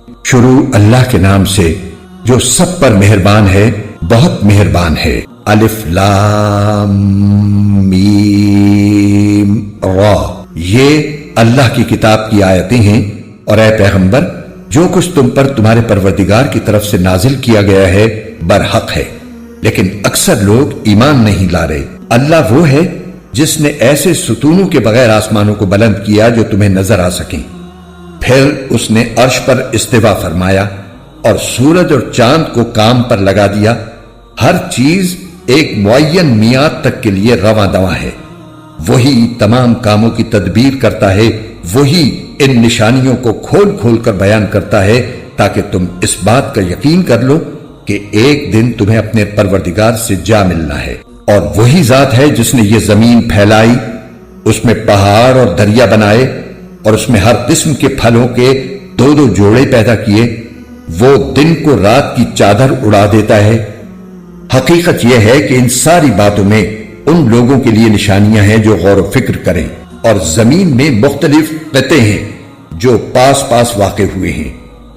شروع اللہ کے نام سے جو سب پر مہربان ہے، بہت مہربان ہے۔ الف لام میم را، یہ اللہ کی کتاب کی آیتیں ہیں، اور اے پیغمبر جو کچھ تم پر تمہارے پروردگار کی طرف سے نازل کیا گیا ہے برحق ہے، لیکن اکثر لوگ ایمان نہیں لا رہے۔ اللہ وہ ہے جس نے ایسے ستونوں کے بغیر آسمانوں کو بلند کیا جو تمہیں نظر آ سکیں، پھر اس نے عرش پر استوا فرمایا اور سورج اور چاند کو کام پر لگا دیا۔ ہر چیز ایک معین میعاد تک کے لیے رواں دواں ہے۔ وہی تمام کاموں کی تدبیر کرتا ہے، وہی ان نشانیوں کو کھول کھول کر بیان کرتا ہے تاکہ تم اس بات کا یقین کر لو کہ ایک دن تمہیں اپنے پروردگار سے جا ملنا ہے۔ اور وہی ذات ہے جس نے یہ زمین پھیلائی، اس میں پہاڑ اور دریا بنائے، اور اس میں ہر قسم کے پھلوں کے دو دو جوڑے پیدا کیے۔ وہ دن کو رات کی چادر اڑا دیتا ہے۔ حقیقت یہ ہے کہ ان ساری باتوں میں ان لوگوں کے لیے نشانیاں ہیں جو غور و فکر کریں۔ اور زمین میں مختلف قطعے ہیں جو پاس پاس واقع ہوئے ہیں،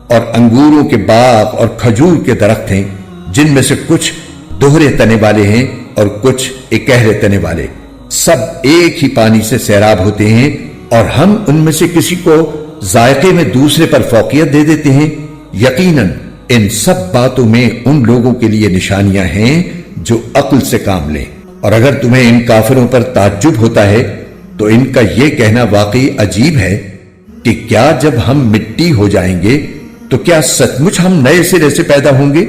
اور انگوروں کے باغ اور کھجور کے درخت ہیں جن میں سے کچھ دوہرے تنے والے ہیں اور کچھ اکہرے تنے والے، سب ایک ہی پانی سے سیراب ہوتے ہیں، اور ہم ان میں سے کسی کو ذائقے میں دوسرے پر فوقیت دے دیتے ہیں۔ یقیناً ان سب باتوں میں ان لوگوں کے لیے نشانیاں ہیں جو عقل سے کام لیں۔ اور اگر تمہیں ان کافروں پر تعجب ہوتا ہے تو ان کا یہ کہنا واقعی عجیب ہے کہ کیا جب ہم مٹی ہو جائیں گے تو کیا سچ مچ ہم نئے سرے سے پیدا ہوں گے؟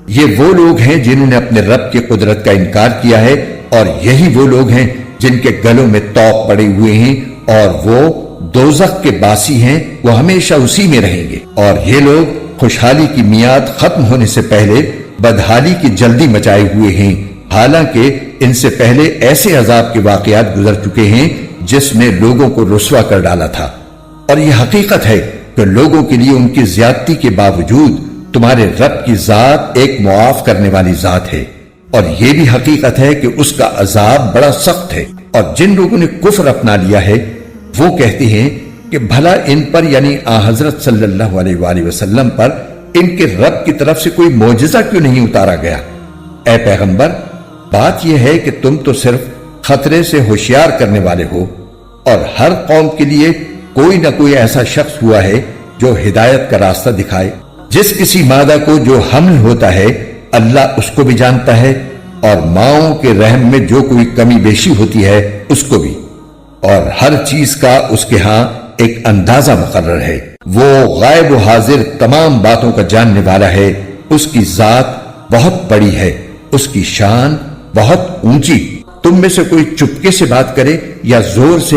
یہ وہ لوگ ہیں جنہوں نے اپنے رب کی قدرت کا انکار کیا ہے، اور یہی وہ لوگ ہیں جن کے گلوں میں طوق پڑے ہوئے ہیں، اور وہ دوزخ کے باسی ہیں، وہ ہمیشہ اسی میں رہیں گے۔ اور یہ لوگ خوشحالی کی میعاد ختم ہونے سے پہلے بدحالی کی جلدی مچائے ہوئے ہیں، حالانکہ ان سے پہلے ایسے عذاب کے واقعات گزر چکے ہیں جس نے لوگوں کو رسوا کر ڈالا تھا۔ اور یہ حقیقت ہے کہ لوگوں کے لیے ان کی زیادتی کے باوجود تمہارے رب کی ذات ایک معاف کرنے والی ذات ہے، اور یہ بھی حقیقت ہے کہ اس کا عذاب بڑا سخت ہے۔ اور جن لوگوں نے کفر اپنا لیا ہے وہ کہتے ہیں کہ بھلا ان پر یعنی حضرت صلی اللہ علیہ وآلہ وسلم پر ان کے رب کی طرف سے کوئی معجزہ کیوں نہیں اتارا گیا؟ اے پیغمبر، بات یہ ہے کہ تم تو صرف خطرے سے ہوشیار کرنے والے ہو، اور ہر قوم کے لیے کوئی نہ کوئی ایسا شخص ہوا ہے جو ہدایت کا راستہ دکھائے۔ جس کسی مادہ کو جو حمل ہوتا ہے اللہ اس کو بھی جانتا ہے، اور ماؤں کے رحم میں جو کوئی کمی بیشی ہوتی ہے اس کو بھی، اور ہر چیز کا اس کے ہاں ایک اندازہ مقرر ہے۔ وہ غائب و حاضر تمام باتوں کا جاننے والا ہے۔ اس کی ذات بہت بڑی ہے، اس کی شان بہت اونچی۔ تم میں سے کوئی چپکے سے بات کرے یا زور سے،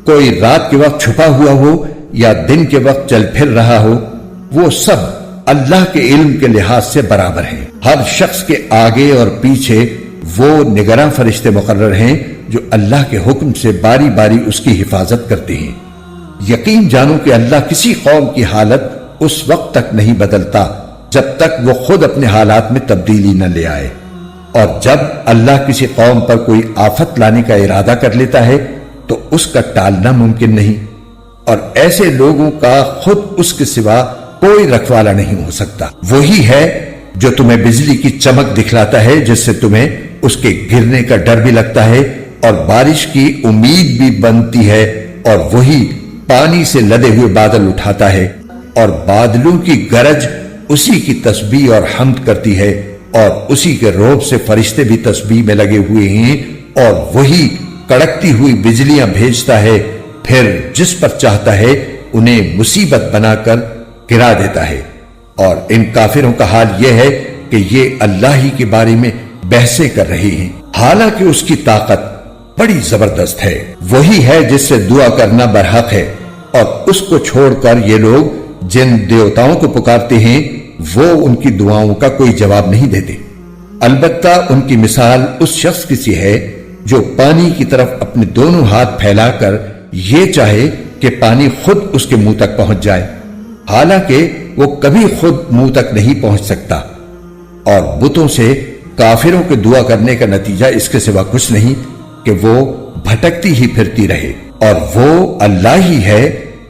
کوئی رات کے وقت چھپا ہوا ہو یا دن کے وقت چل پھر رہا ہو، وہ سب اللہ کے علم کے لحاظ سے برابر ہیں۔ ہر شخص کے آگے اور پیچھے وہ نگراں فرشتے مقرر ہیں جو اللہ کے حکم سے باری باری اس کی حفاظت کرتے ہیں۔ یقین جانو کہ اللہ کسی قوم کی حالت اس وقت تک نہیں بدلتا جب تک وہ خود اپنے حالات میں تبدیلی نہ لے آئے، اور جب اللہ کسی قوم پر کوئی آفت لانے کا ارادہ کر لیتا ہے تو اس کا ٹالنا ممکن نہیں، اور ایسے لوگوں کا خود اس کے سوا کوئی رکھوالا نہیں ہو سکتا۔ وہی ہے جو تمہیں بجلی کی چمک دکھلاتا ہے جس سے تمہیں اس کے گرنے کا ڈر بھی لگتا ہے اور بارش کی امید بھی بنتی ہے، اور وہی پانی سے لدے ہوئے بادل اٹھاتا ہے، اور بادلوں کی گرج اسی کی تسبیح اور حمد کرتی ہے، اور اسی کے روب سے فرشتے بھی تسبیح میں لگے ہوئے ہیں، اور وہی کڑکتی ہوئی بجلیاں بھیجتا ہے، پھر جس پر چاہتا ہے انہیں مصیبت بنا کر گرا دیتا ہے۔ اور ان کافروں کا حال یہ ہے کہ یہ اللہ ہی کے بارے میں بحثیں کر رہے ہیں، حالانکہ اس کی طاقت بڑی زبردست ہے۔ وہی ہے جس سے دعا کرنا برحق ہے، اور اس کو چھوڑ کر یہ لوگ جن دیوتاؤں کو پکارتے ہیں وہ ان کی دعاؤں کا کوئی جواب نہیں دیتے۔ البتہ ان کی مثال اس شخص کی سی ہے جو پانی کی طرف اپنے دونوں ہاتھ پھیلا کر یہ چاہے کہ پانی خود اس کے منہ تک پہنچ جائے، حالانکہ وہ کبھی خود منہ تک نہیں پہنچ سکتا۔ اور بتوں سے کافروں کے دعا کرنے کا نتیجہ اس کے سوا کچھ نہیں کہ وہ بھٹکتی ہی پھرتی رہے، اور وہ اللہ ہی ہے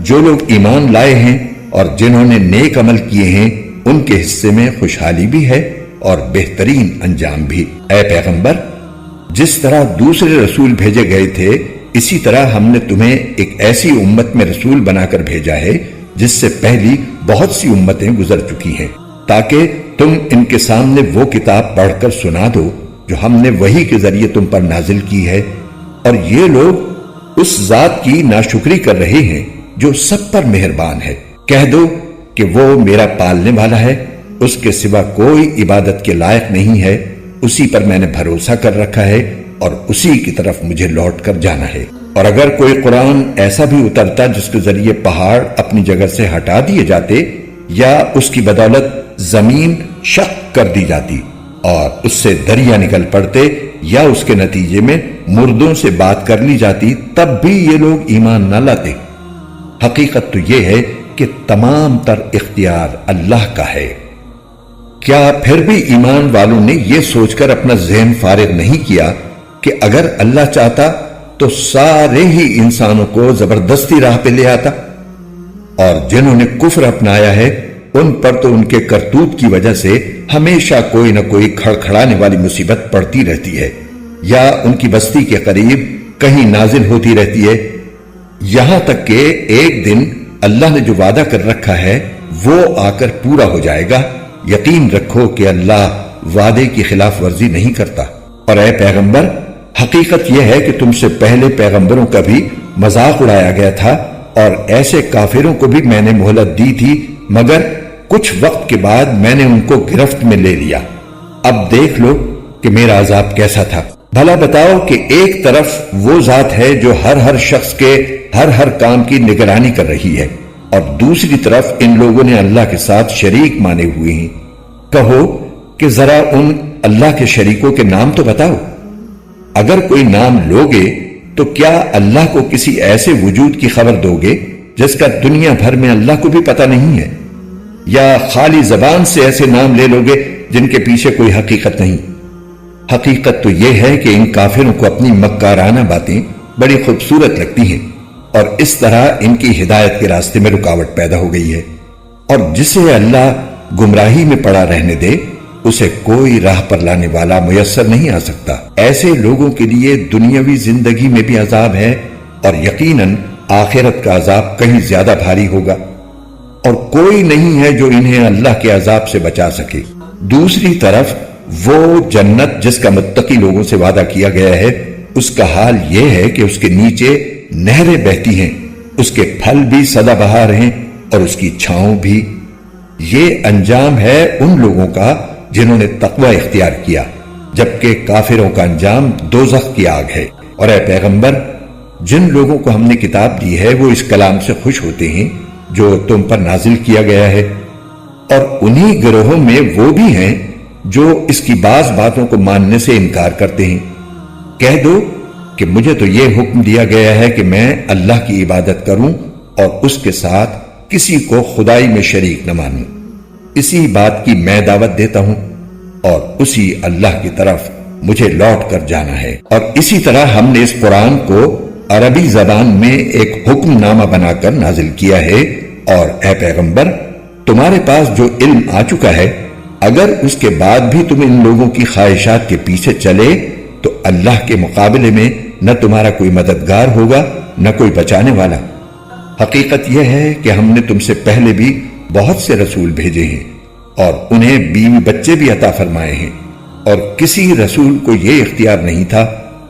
جو لوگ ایمان لائے ہیں اور جنہوں نے نیک عمل کیے ہیں ان کے حصے میں خوشحالی بھی ہے اور بہترین انجام بھی۔ اے پیغمبر، جس طرح دوسرے رسول بھیجے گئے تھے اسی طرح ہم نے تمہیں ایک ایسی امت میں رسول بنا کر بھیجا ہے جس سے پہلی بہت سی امتیں گزر چکی ہیں، تاکہ تم ان کے سامنے وہ کتاب پڑھ کر سنا دو جو ہم نے وحی کے ذریعے تم پر نازل کی ہے، اور یہ لوگ اس ذات کی ناشکری کر رہے ہیں جو سب پر مہربان ہے۔ کہہ دو کہ وہ میرا پالنے والا ہے، اس کے سوا کوئی عبادت کے لائق نہیں ہے، اسی پر میں نے بھروسہ کر رکھا ہے اور اسی کی طرف مجھے لوٹ کر جانا ہے۔ اور اگر کوئی قرآن ایسا بھی اترتا جس کے ذریعے پہاڑ اپنی جگہ سے ہٹا دیے جاتے یا اس کی بدولت زمین شق کر دی جاتی اور اس سے دریا نکل پڑتے یا اس کے نتیجے میں مردوں سے بات کر لی جاتی، تب بھی یہ لوگ ایمان نہ لاتے۔ حقیقت تو یہ ہے کہ تمام تر اختیار اللہ کا ہے۔ کیا پھر بھی ایمان والوں نے یہ سوچ کر اپنا ذہن فارغ نہیں کیا کہ اگر اللہ چاہتا تو سارے ہی انسانوں کو زبردستی راہ پہ لے آتا؟ اور جنہوں نے کفر اپنایا ہے ان پر تو ان کے کرتوت کی وجہ سے ہمیشہ کوئی نہ کوئی کھڑکھڑانے والی مصیبت پڑتی رہتی ہے، یا ان کی بستی کے قریب کہیں نازل ہوتی رہتی ہے، یہاں تک کہ ایک دن اللہ نے جو وعدہ کر رکھا ہے وہ آ کر پورا ہو جائے گا۔ یقین رکھو کہ اللہ وعدے کی خلاف ورزی نہیں کرتا۔ اور اے پیغمبر، حقیقت یہ ہے کہ تم سے پہلے پیغمبروں کا بھی مذاق اڑایا گیا تھا اور ایسے کافروں کو بھی میں نے مہلت دی تھی، مگر کچھ وقت کے بعد میں نے ان کو گرفت میں لے لیا۔ اب دیکھ لو کہ میرا عذاب کیسا تھا۔ بھلا بتاؤ کہ ایک طرف وہ ذات ہے جو ہر شخص کے ہر کام کی نگرانی کر رہی ہے، اور دوسری طرف ان لوگوں نے اللہ کے ساتھ شریک مانے ہوئے ہیں۔ کہو کہ ذرا ان اللہ کے شریکوں کے نام تو بتاؤ۔ اگر کوئی نام لوگے تو کیا اللہ کو کسی ایسے وجود کی خبر دو گے جس کا دنیا بھر میں اللہ کو بھی پتہ نہیں ہے، یا خالی زبان سے ایسے نام لے لوگے جن کے پیچھے کوئی حقیقت نہیں؟ حقیقت تو یہ ہے کہ ان کافروں کو اپنی مکارانہ باتیں بڑی خوبصورت لگتی ہیں، اور اس طرح ان کی ہدایت کے راستے میں رکاوٹ پیدا ہو گئی ہے، اور جسے اللہ گمراہی میں پڑا رہنے دے اسے کوئی راہ پر لانے والا میسر نہیں آ سکتا۔ ایسے لوگوں کے لیے دنیاوی زندگی میں بھی عذاب ہے، اور یقیناً آخرت کا عذاب کہیں زیادہ بھاری ہوگا، اور کوئی نہیں ہے جو انہیں اللہ کے عذاب سے بچا سکے۔ دوسری طرف وہ جنت جس کا متقی لوگوں سے وعدہ کیا گیا ہے، اس کا حال یہ ہے کہ اس کے نیچے نہریں بہتی ہیں، اس کے پھل بھی سدا بہار ہیں اور اس کی چھاؤں بھی۔ یہ انجام ہے ان لوگوں کا جنہوں نے تقوی اختیار کیا، جبکہ کافروں کا انجام دوزخ کی آگ ہے۔ اور اے پیغمبر، جن لوگوں کو ہم نے کتاب دی ہے وہ اس کلام سے خوش ہوتے ہیں جو تم پر نازل کیا گیا ہے، اور انہی گروہوں میں وہ بھی ہیں جو اس کی بعض باتوں کو ماننے سے انکار کرتے ہیں۔ کہہ دو کہ مجھے تو یہ حکم دیا گیا ہے کہ میں اللہ کی عبادت کروں اور اس کے ساتھ کسی کو خدائی میں شریک نہ مانوں۔ اسی بات کی میں دعوت دیتا ہوں اور اسی اللہ کی طرف مجھے لوٹ کر جانا ہے۔ اور اسی طرح ہم نے اس قرآن کو عربی زبان میں ایک حکم نامہ بنا کر نازل کیا ہے، اور اے پیغمبر، تمہارے پاس جو علم آ چکا ہے، اگر اس کے بعد بھی تم ان لوگوں کی خواہشات کے پیچھے چلے تو اللہ کے مقابلے میں نہ تمہارا کوئی مددگار ہوگا نہ کوئی بچانے والا۔ حقیقت یہ ہے کہ ہم نے تم سے پہلے بھی بہت سے رسول بھیجے ہیں اور انہیں بیوی بچے بھی عطا فرمائے ہیں، اور کسی رسول کو یہ اختیار نہیں تھا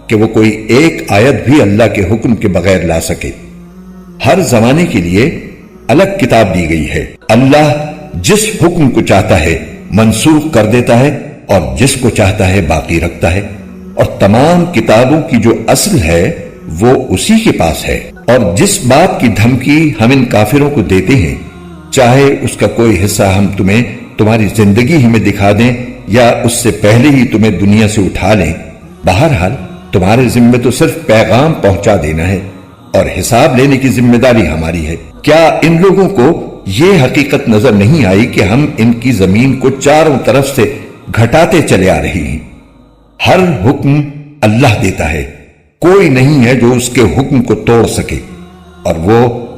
کہ وہ کوئی ایک آیت بھی اللہ کے حکم کے بغیر لا سکے۔ ہر زمانے کے لیے الگ کتاب دی گئی ہے۔ اللہ جس حکم کو چاہتا ہے منسوخ کر دیتا ہے اور جس کو چاہتا ہے باقی رکھتا ہے، اور تمام کتابوں کی جو اصل ہے وہ اسی کے پاس ہے۔ اور جس بات کی دھمکی ہم ان کافروں کو دیتے ہیں، چاہے اس کا کوئی حصہ ہم تمہیں تمہاری زندگی ہی میں دکھا دیں یا اس سے پہلے ہی تمہیں دنیا سے اٹھا لیں، بہرحال تمہارے ذمے تو صرف پیغام پہنچا دینا ہے اور حساب لینے کی ذمہ داری ہماری ہے۔ کیا ان لوگوں کو یہ حقیقت نظر نہیں آئی کہ ہم ان کی زمین کو چاروں طرف سے گھٹاتے چلے آ رہے ہیں؟ ہر حکم اللہ دیتا ہے، کوئی نہیں ہے جو اس کے حکم کو توڑ سکے، اور وہ